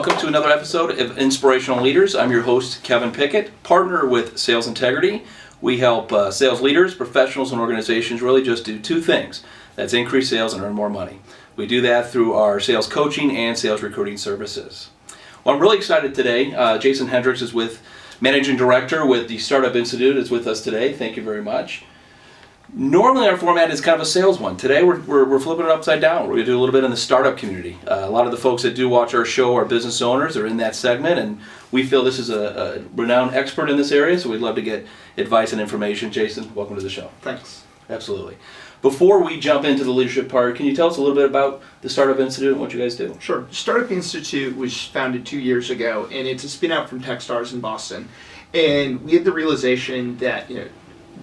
Welcome to another episode of Inspirational Leaders. I'm your host, Kevin Pickett, partner with Sales Integrity. We help sales leaders, professionals, and organizations really just do two things. That's increase sales and earn more money. We do that through our sales coaching and sales recruiting services. Well, I'm really excited today. Jason Henrichs is Managing Director with the Startup Institute is with us today. Thank you very much. Normally our format is kind of a sales one. Today we're flipping it upside down. We're going to do a little bit in the startup community. A lot of the folks that do watch our show are business owners. They're in that segment, and we feel this is a renowned expert in this area, so we'd love to get advice and information. Jason, welcome to the show. Thanks. Absolutely. Before we jump into the leadership part, can you tell us a little bit about the Startup Institute and what you guys do? Sure. Startup Institute was founded 2 years ago, and it's a spin-out from Techstars in Boston. And we had the realization that,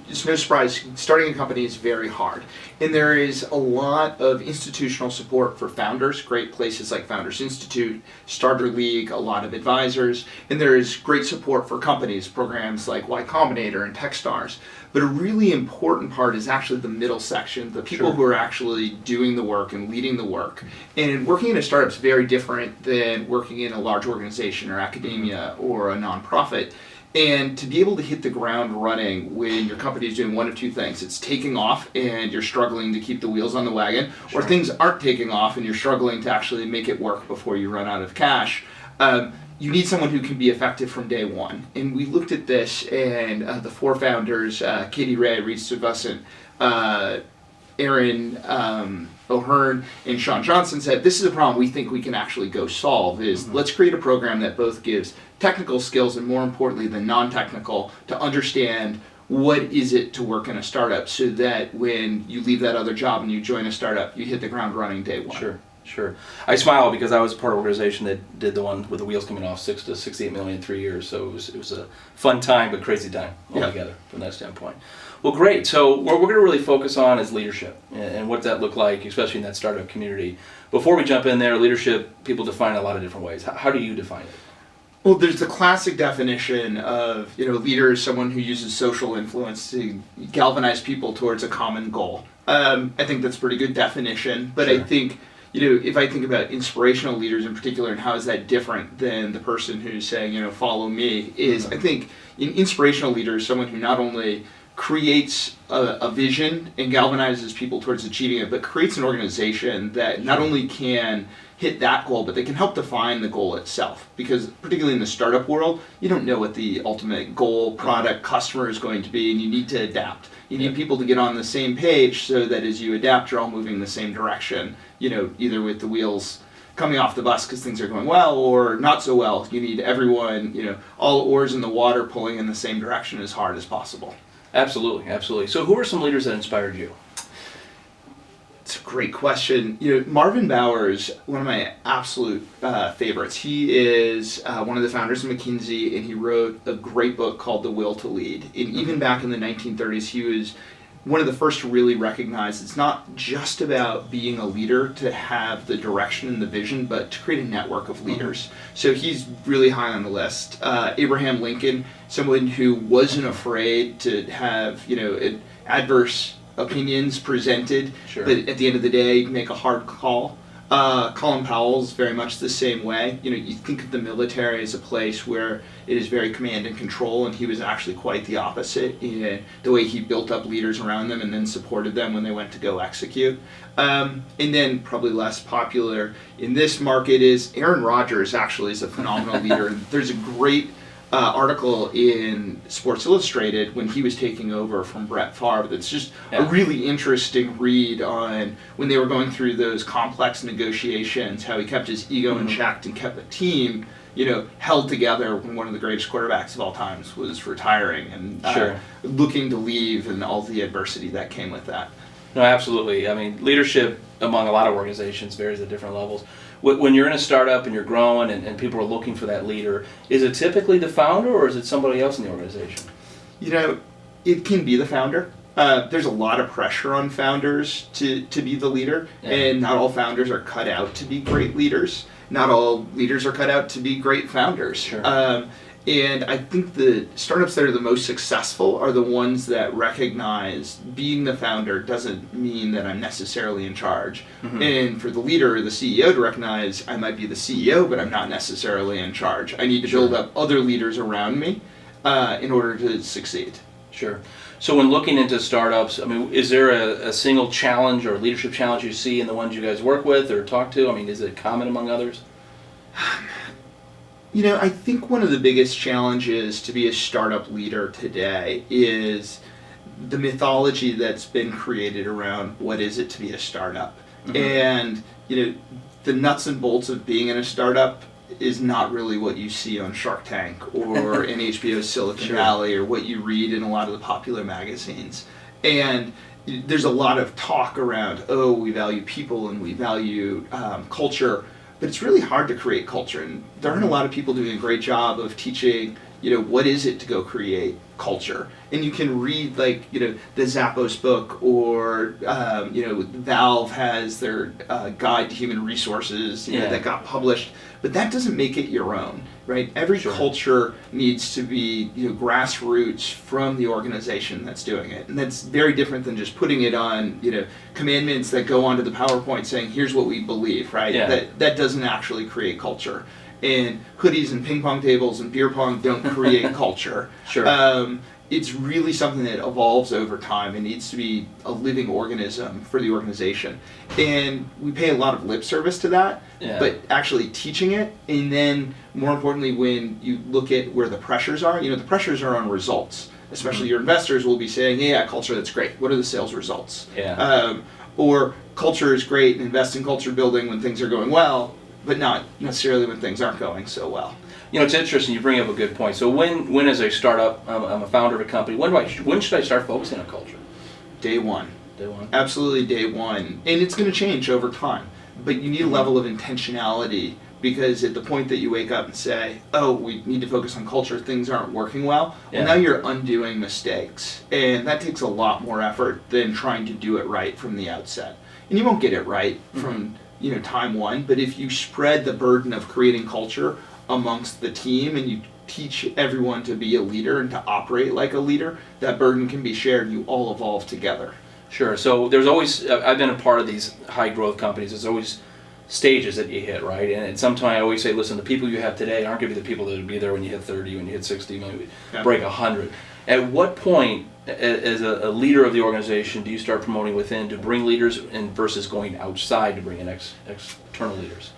it's no surprise, starting a company is very hard. And there is a lot of institutional support for founders, great places like Founders Institute, Starter League, a lot of advisors. And there is great support for companies, programs like Y Combinator and Techstars. But a really important part is actually the middle section, the people who are actually doing the work and leading the work. And working in a startup is very different than working in a large organization or academia or a nonprofit. And to be able to hit the ground running when your company is doing one of two things, it's taking off and you're struggling to keep the wheels on the wagon, or things aren't taking off and you're struggling to actually make it work before you run out of cash, you need someone who can be effective from day one. And we looked at this, and the four founders, Katie Ray, Reese Stuyvesant, Aaron O'Hearn, and Sean Johnson, said, this is a problem we think we can actually go solve, is let's create a program that both gives technical skills and, more importantly, the non-technical to understand what is it to work in a startup, so that when you leave that other job and you join a startup, you hit the ground running day one. Sure. I smile because I was part of an organization that did the one with the wheels coming off, 6 to 68 million in 3 years. So it was a fun time, but crazy time altogether from that standpoint. Well, great. So what we're going to really focus on is leadership and what that looked like, especially in that startup community. Before we jump in there, leadership, people define it a lot of different ways. How do you define it? Well, there's the classic definition of, leader is someone who uses social influence to galvanize people towards a common goal. I think that's a pretty good definition, but I think, if I think about inspirational leaders in particular and how is that different than the person who's saying, follow me, is I think an inspirational leader is someone who not only creates a vision and galvanizes people towards achieving it, but creates an organization that not only can hit that goal, but they can help define the goal itself. Because particularly in the startup world, you don't know what the ultimate goal, product, customer is going to be, and you need to adapt. You need people to get on the same page so that as you adapt, you're all moving in the same direction, either with the wheels coming off the bus because things are going well or not so well. You need everyone, all oars in the water pulling in the same direction as hard as possible. Absolutely. So who are some leaders that inspired you? It's a great question. Marvin Bowers, one of my absolute favorites. He is one of the founders of McKinsey, and he wrote a great book called The Will to Lead. And even back in the 1930s, he was one of the first to really recognize it's not just about being a leader to have the direction and the vision, but to create a network of leaders. So he's really high on the list. Abraham Lincoln, someone who wasn't afraid to have, adverse opinions presented, but at the end of the day, make a hard call. Colin Powell's very much the same way. You think of the military as a place where it is very command and control, and he was actually quite the opposite in the way he built up leaders around them and then supported them when they went to go execute. And then probably less popular in this market is Aaron Rodgers. Actually is a phenomenal leader. There's a great article in Sports Illustrated when he was taking over from Brett Favre that's just a really interesting read on when they were going through those complex negotiations, how he kept his ego in check and kept the team held together when one of the greatest quarterbacks of all times was retiring and looking to leave, and all the adversity that came with that. No, absolutely. I mean, leadership among a lot of organizations varies at different levels. When you're in a startup and you're growing and people are looking for that leader, is it typically the founder or is it somebody else in the organization? It can be the founder. There's a lot of pressure on founders to be the leader, and not all founders are cut out to be great leaders. Not all leaders are cut out to be great founders. And I think the startups that are the most successful are the ones that recognize being the founder doesn't mean that I'm necessarily in charge. And for the leader or the CEO to recognize I might be the CEO, but I'm not necessarily in charge. I need to build up other leaders around me in order to succeed. Sure. So when looking into startups, I mean, is there a single challenge or leadership challenge you see in the ones you guys work with or talk to? I mean, is it common among others? I think one of the biggest challenges to be a startup leader today is the mythology that's been created around what is it to be a startup. And, the nuts and bolts of being in a startup is not really what you see on Shark Tank or in HBO's Silicon Valley or what you read in a lot of the popular magazines. And there's a lot of talk around, we value people and we value culture. But it's really hard to create culture, and there aren't a lot of people doing a great job of teaching, what is it to go create culture. And you can read, the Zappos book, or, Valve has their Guide to Human Resources, that got published, but that doesn't make it your own, right? Every culture needs to be, grassroots from the organization that's doing it. And that's very different than just putting it on, commandments that go onto the PowerPoint saying, here's what we believe, right? That doesn't actually create culture. And hoodies and ping pong tables and beer pong don't create culture. It's really something that evolves over time and needs to be a living organism for the organization. And we pay a lot of lip service to that, but actually teaching it, and then more importantly, when you look at where the pressures are, the pressures are on results. Especially your investors will be saying, culture, that's great. What are the sales results? Or culture is great, and invest in culture building when things are going well, but not necessarily when things aren't going so well. It's interesting. You bring up a good point. So when as a startup, I'm a founder of a company, when should I start focusing on culture? Day one. Day one? Absolutely day one. And it's going to change over time. But you need a level of intentionality, because at the point that you wake up and say, we need to focus on culture, things aren't working well, now you're undoing mistakes. And that takes a lot more effort than trying to do it right from the outset. And you won't get it right from time one, but if you spread the burden of creating culture amongst the team and you teach everyone to be a leader and to operate like a leader, that burden can be shared and you all evolve together. Sure. So there's always, I've been a part of these high growth companies, there's always stages that you hit, right? And sometimes I always say, listen, the people you have today aren't going to be the people that will be there when you hit 30, when you hit 60, maybe break 100. At what point, as a leader of the organization, do you start promoting within to bring leaders in versus going outside to bring in external leaders?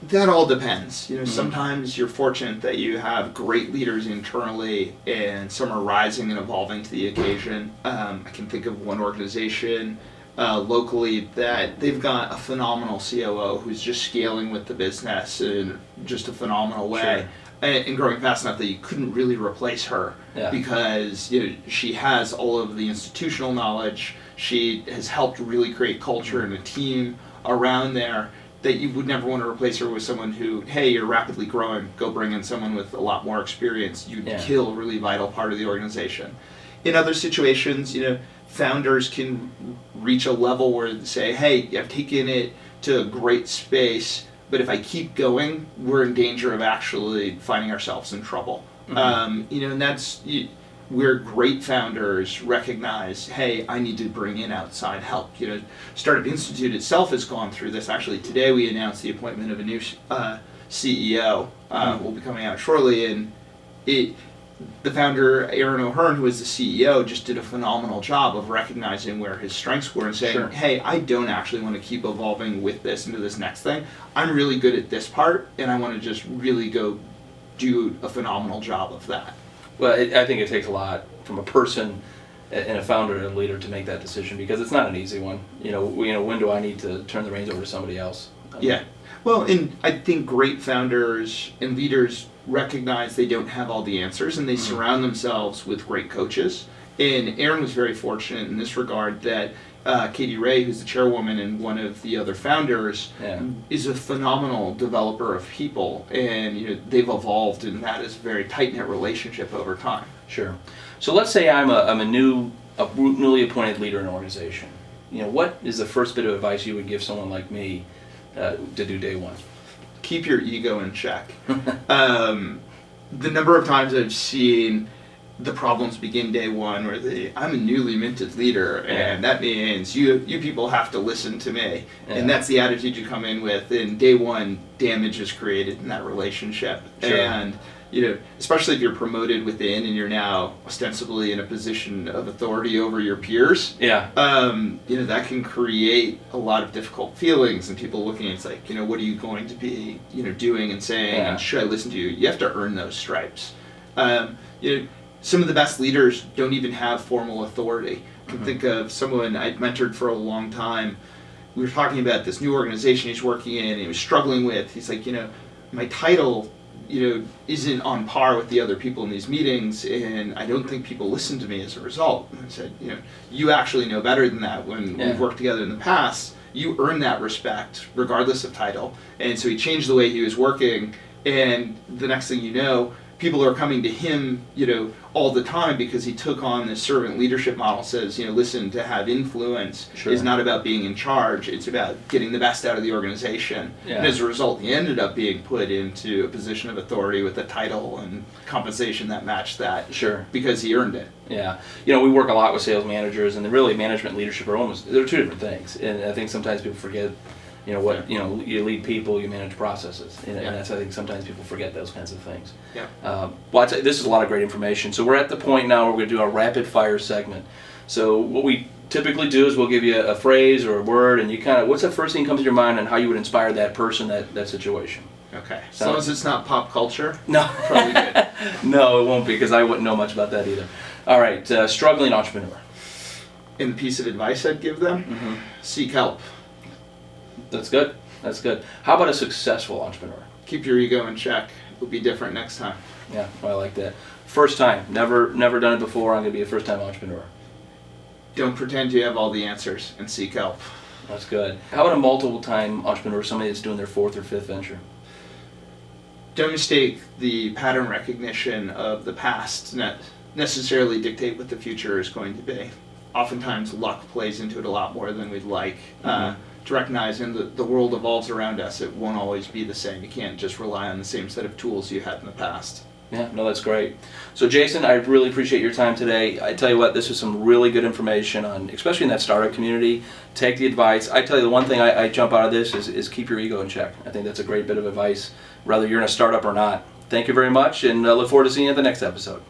That all depends. Sometimes you're fortunate that you have great leaders internally and some are rising and evolving to the occasion. I can think of one organization locally that they've got a phenomenal COO who's just scaling with the business in just a phenomenal way. And growing fast enough that you couldn't really replace her because she has all of the institutional knowledge. She has helped really create culture and a team around there that you would never want to replace her with someone who, hey, you're rapidly growing, go bring in someone with a lot more experience. You'd kill a really vital part of the organization. In other situations, founders can reach a level where they say, hey, I've taken it to a great space, but if I keep going, we're in danger of actually finding ourselves in trouble. And that's where great founders recognize, hey, I need to bring in outside help. Startup Institute itself has gone through this. Actually, today we announced the appointment of a new CEO. Will be coming out shortly, and the founder, Aaron O'Hearn, who is the CEO, just did a phenomenal job of recognizing where his strengths were and saying, hey, I don't actually want to keep evolving with this into this next thing. I'm really good at this part, and I want to just really go do a phenomenal job of that. Well, I think it takes a lot from a person and a founder and a leader to make that decision, because it's not an easy one. When do I need to turn the reins over to somebody else? Well, and I think great founders and leaders recognize they don't have all the answers, and they surround themselves with great coaches. And Aaron was very fortunate in this regard that Katie Ray, who's the chairwoman and one of the other founders, is a phenomenal developer of people, and they've evolved, and that is a very tight-knit relationship over time. Sure. So let's say I'm a newly appointed leader in an organization. What is the first bit of advice you would give someone like me to do day one? Keep your ego in check. the number of times I've seen the problems begin day one, where I'm a newly minted leader, and that means you people have to listen to me, and that's the attitude you come in with. And day one, damage is created in that relationship, and especially if you're promoted within and you're now ostensibly in a position of authority over your peers. That can create a lot of difficult feelings, and people looking at it's like, what are you going to be, doing and saying, and should I listen to you? You have to earn those stripes. Some of the best leaders don't even have formal authority. I can think of someone I'd mentored for a long time. We were talking about this new organization he's working in, and he was struggling with. He's like, my title, isn't on par with the other people in these meetings, and I don't think people listen to me as a result. And I said, you actually know better than that. When we've worked together in the past, you earn that respect regardless of title. And so he changed the way he was working, and the next thing you know, people are coming to him, all the time, because he took on this servant leadership model. Says, listen, to have influence is not about being in charge. It's about getting the best out of the organization. And as a result, he ended up being put into a position of authority with a title and compensation that matched that. Because he earned it. We work a lot with sales managers, and really management and leadership they're two different things. And I think sometimes people forget, you lead people, you manage processes, and that's, I think, sometimes people forget those kinds of things. I'd say this is a lot of great information. So we're at the point now where we're going to do a rapid fire segment. So what we typically do is we'll give you a phrase or a word, and you what's the first thing that comes to your mind on how you would inspire that person, that situation? Okay. As long as it's not pop culture. No. Probably good. No, it won't be, because I wouldn't know much about that either. All right, struggling entrepreneur. And the piece of advice I'd give them, seek help. That's good. That's good. How about a successful entrepreneur? Keep your ego in check. It'll be different next time. Yeah, I like that. First time. Never done it before. I'm going to be a first-time entrepreneur. Don't pretend you have all the answers, and seek help. That's good. How about a multiple-time entrepreneur, somebody that's doing their fourth or fifth venture? Don't mistake the pattern recognition of the past, not necessarily dictate what the future is going to be. Oftentimes, luck plays into it a lot more than we'd like. To recognize, the world evolves around us. It won't always be the same. You can't just rely on the same set of tools you had in the past. Yeah, no, that's great. So Jason, I really appreciate your time today. I tell you what, this is some really good information on, especially in that startup community. Take the advice. I tell you, the one thing I jump out of this is keep your ego in check. I think that's a great bit of advice, whether you're in a startup or not. Thank you very much, and look forward to seeing you at the next episode.